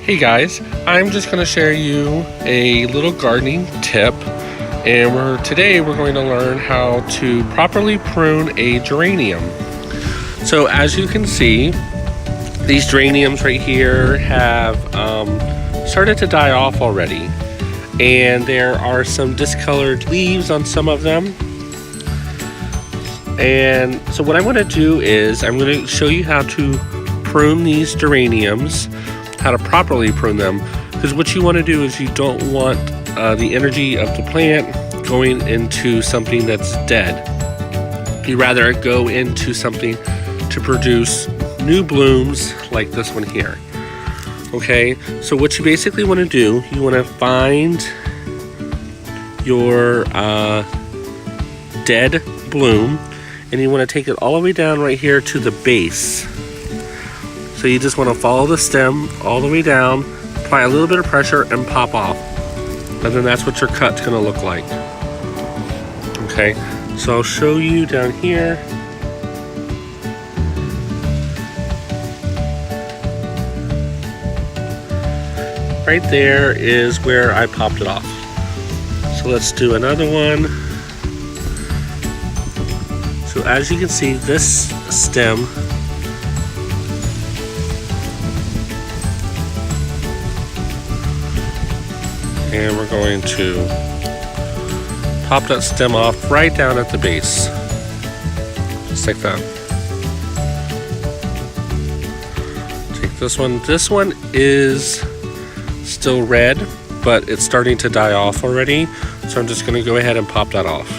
Hey guys, I'm just going to share you a little gardening tip, and today we're going to learn how to properly prune a geranium. So as you can see, these geraniums right here have started to die off already, and there are some discolored leaves on some of them. And so what I'm going to do is I'm going to show you how to prune these geraniums, how to properly prune them, because what you want to do is you don't want the energy of the plant going into something that's dead. You'd rather go into something to produce new blooms like this one here. Okay, so what you basically want to do, you want to find your dead bloom, and you want to take it all the way down right here to the base. So you just want to follow the stem all the way down, apply a little bit of pressure, and pop off. And then that's what your cut's going to look like. Okay, so I'll show you down here. Right there is where I popped it off. So let's do another one. So as you can see, this stem and we're going to pop that stem off right down at the base, just like that. Take this one. This one is still red, but it's starting to die off already, so I'm just going to go ahead and pop that off,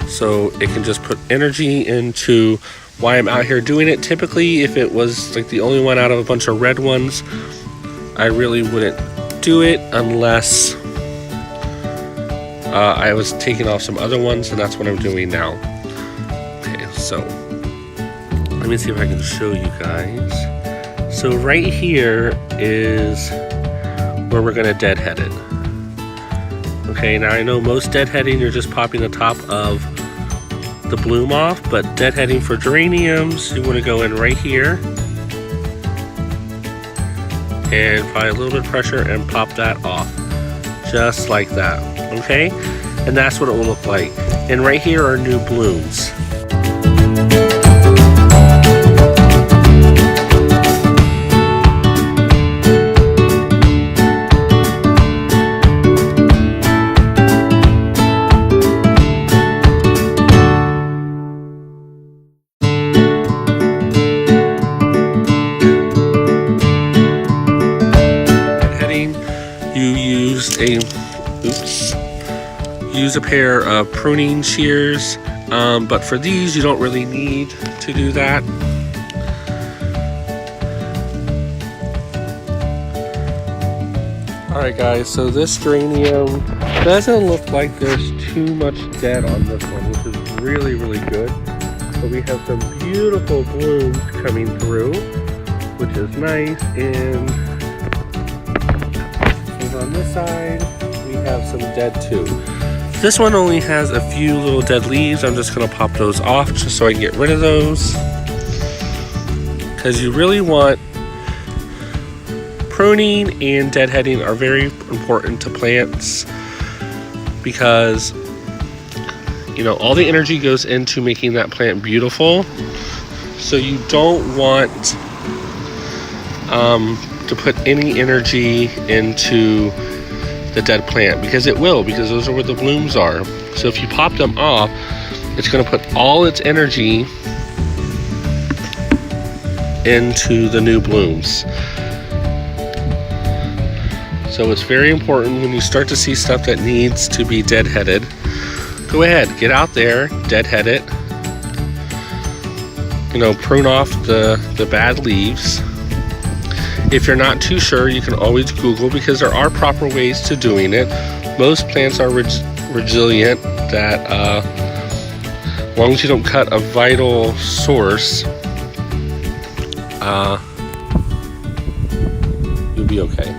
so it can just put energy into why I'm out here doing it. Typically, if it was like the only one out of a bunch of red ones, I really wouldn't do it unless I was taking off some other ones, and that's what I'm doing now. Okay, so let me see if I can show you guys. So right here is where we're going to deadhead it. Okay, now I know most deadheading, you're just popping the top of the bloom off, but deadheading for geraniums, you want to go in right here and apply a little bit of pressure and pop that off, just like that. Okay, and that's what it will look like. And right here are new blooms. Use a pair of pruning shears, but for these you don't really need to do that. Alright guys, so this geranium doesn't look like there's too much dead on this one, which is really good. So we have some beautiful blooms coming through, which is nice. And over on this side we have some dead too. This one only has a few little dead leaves. I'm just going to pop those off just so I can get rid of those, because you really want pruning and deadheading are very important to plants, because you know all the energy goes into making that plant beautiful. So you don't want to put any energy into the dead plant, because it will, because those are where the blooms are. So if you pop them off, it's going to put all its energy into the new blooms. So it's very important when you start to see stuff that needs to be deadheaded, go ahead, get out there, deadhead it, you know, prune off the bad leaves. If you're not too sure, you can always Google, because there are proper ways to doing it. Most plants are resilient, that as long as you don't cut a vital source, you'll be okay.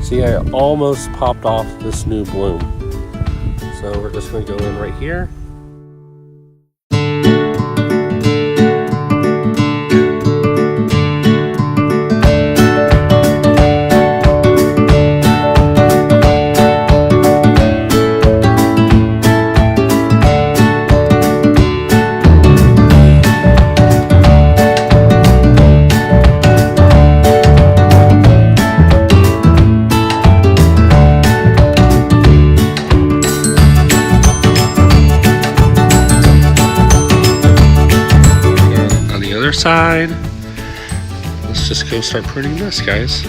See, I almost popped off this new bloom. So we're just going to go in right here. side. Let's just go start pruning this, guys.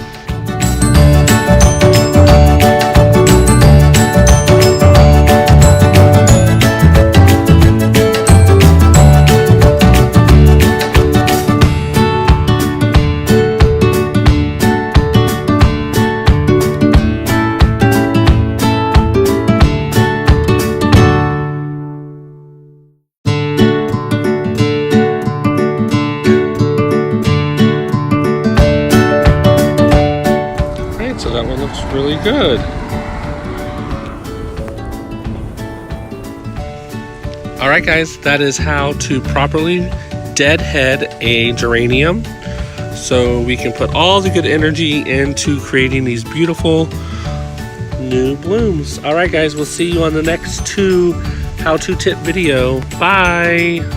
So that one looks really good. Alright guys, that is how to properly deadhead a geranium so we can put all the good energy into creating these beautiful new blooms. Alright guys, we'll see you on the next how-to tip video. Bye!